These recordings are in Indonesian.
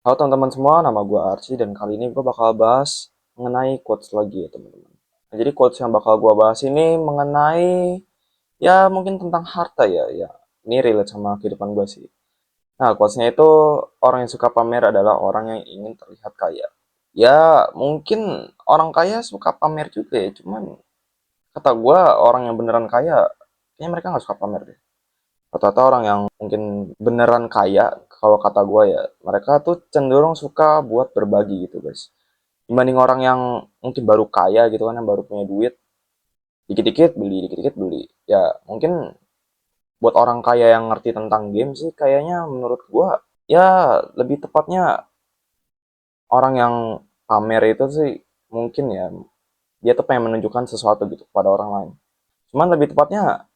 Halo teman-teman semua, nama gue Archie dan kali ini gue bakal bahas mengenai quotes lagi ya teman-teman. Nah, jadi quotes yang bakal gue bahas ini mengenai ya mungkin tentang harta ya. Ini relate sama kehidupan gue sih. Nah, quotesnya itu orang yang suka pamer adalah orang yang ingin terlihat kaya. Ya mungkin orang kaya suka pamer juga ya, cuman kata gue orang yang beneran kaya, kayaknya mereka nggak suka pamer deh. Rata-rata orang yang mungkin beneran kaya, kalau kata gue ya, mereka tuh cenderung suka buat berbagi gitu guys. Dibanding orang yang mungkin baru kaya gitu kan, yang baru punya duit, dikit-dikit beli, dikit-dikit beli. Ya mungkin buat orang kaya yang ngerti tentang game sih, kayaknya menurut gue, ya lebih tepatnya orang yang pamer itu sih mungkin ya, dia tuh pengen menunjukkan sesuatu gitu kepada orang lain. Cuman lebih tepatnya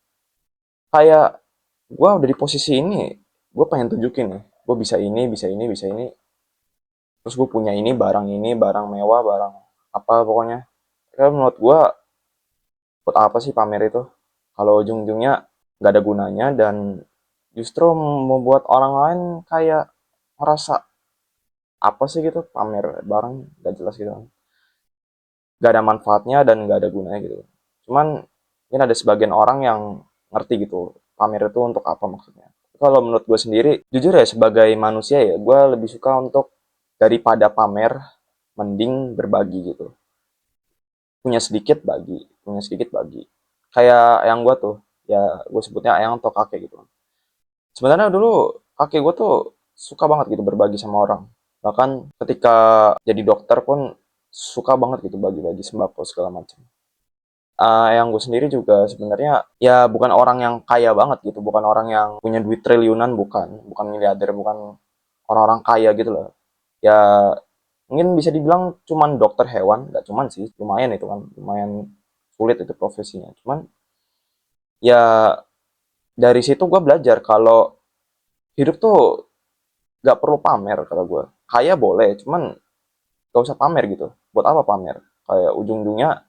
kayak gue udah di posisi ini, gue pengen tunjukin nih, gue bisa ini, bisa ini, bisa ini. Terus gue punya ini, barang mewah, barang apa pokoknya. Karena menurut gue, buat apa sih pamer itu? Kalau ujung-ujungnya nggak ada gunanya dan justru membuat orang lain kayak ngerasa apa sih gitu pamer barang gak jelas gitu kan. Gak ada manfaatnya dan gak ada gunanya gitu. Cuman mungkin ada sebagian orang yang ngerti gitu pamer itu untuk apa maksudnya. Kalau menurut gue sendiri, jujur ya sebagai manusia ya, gue lebih suka untuk daripada pamer, mending berbagi gitu. Punya sedikit bagi. Kayak yang gue tuh, ya gue sebutnya ayang atau kakek gitu. Sebenarnya dulu kakek gue tuh suka banget gitu berbagi sama orang. Bahkan ketika jadi dokter pun suka banget gitu bagi-bagi sembako segala macam. Yang gue sendiri juga sebenarnya ya bukan orang yang kaya banget gitu, bukan orang yang punya duit triliunan, bukan miliarder, bukan orang-orang kaya gitu loh. Ya mungkin bisa dibilang cuman dokter hewan, nggak cuman sih, lumayan itu kan, lumayan sulit itu profesinya. Cuman ya dari situ gue belajar kalau hidup tuh nggak perlu pamer kata gue. Kaya boleh, cuman gak usah pamer gitu. Buat apa pamer? Kayak ujung-ujungnya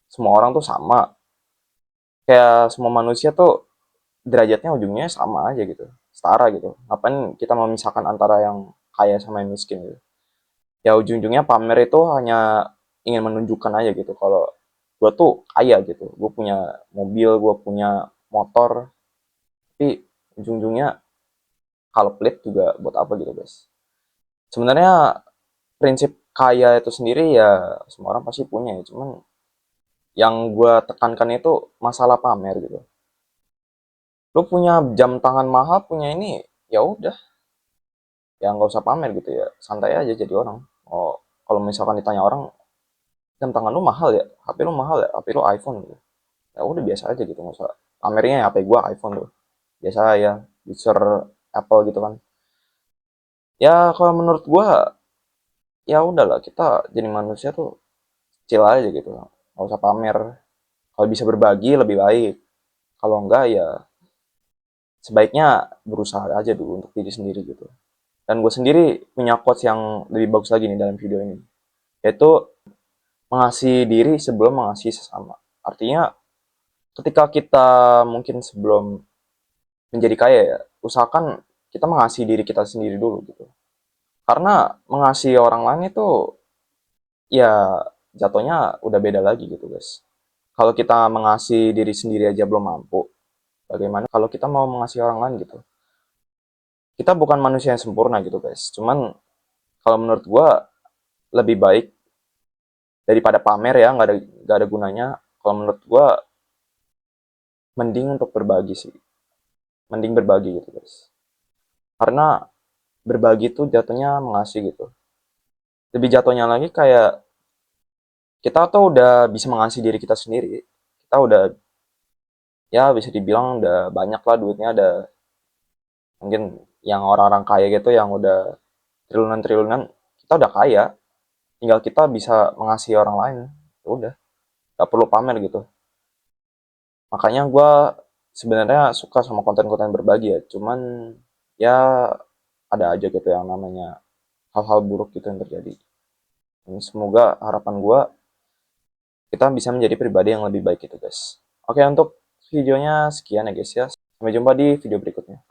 semua orang tuh sama. Kayak semua manusia tuh derajatnya ujungnya sama aja gitu, setara gitu. Ngapain kita memisahkan antara yang kaya sama yang miskin gitu? Ya ujung-ujungnya pamer itu hanya ingin menunjukkan aja gitu kalau gue tuh kaya gitu, gue punya mobil, gue punya motor, tapi ujung-ujungnya kalau pelit juga buat apa gitu guys. Sebenarnya prinsip kaya itu sendiri ya semua orang pasti punya ya, cuman yang gue tekankan itu masalah pamer gitu. Lu punya jam tangan mahal, punya ini, ya udah, ya nggak usah pamer gitu ya, santai aja jadi orang. Oh, kalau misalkan ditanya orang, jam tangan lu mahal ya, HP lu mahal ya, HP lu iPhone gitu. Ya udah biasa aja gitu, nggak usah pamernya ya HP gua iPhone tuh. Biasa ya, user Apple gitu kan. Ya kalau menurut gua, ya udahlah kita jadi manusia tuh chill aja gitu. Nggak usah pamer. Kalau bisa berbagi lebih baik. Kalau enggak ya sebaiknya berusaha aja dulu untuk diri sendiri gitu. Dan gue sendiri punya quotes yang lebih bagus lagi nih dalam video ini. Yaitu mengasihi diri sebelum mengasihi sesama. Artinya ketika kita mungkin sebelum menjadi kaya ya, usahakan kita mengasihi diri kita sendiri dulu gitu. Karena mengasihi orang lain itu ya jatuhnya udah beda lagi gitu guys. Kalau kita mengasihi diri sendiri aja belum mampu, bagaimana kalau kita mau mengasihi orang lain gitu? Kita bukan manusia yang sempurna gitu guys. Cuman kalau menurut gua lebih baik daripada pamer ya nggak ada gunanya. Kalau menurut gua mending untuk berbagi sih, mending berbagi gitu guys, karena berbagi tuh jatuhnya mengasih gitu, lebih jatuhnya lagi kayak kita tuh udah bisa mengasihi diri kita sendiri, kita udah ya bisa dibilang udah banyak lah duitnya, ada mungkin yang orang-orang kaya gitu yang udah triliunan-triliunan, kita udah kaya, tinggal kita bisa mengasihi orang lain. Ya udah, gak perlu pamer gitu. Makanya gue sebenarnya suka sama konten-konten berbagi ya, cuman ya ada aja gitu yang namanya hal-hal buruk gitu yang terjadi. Dan semoga harapan gue kita bisa menjadi pribadi yang lebih baik gitu guys. Oke, untuk videonya sekian ya guys ya. Sampai jumpa di video berikutnya.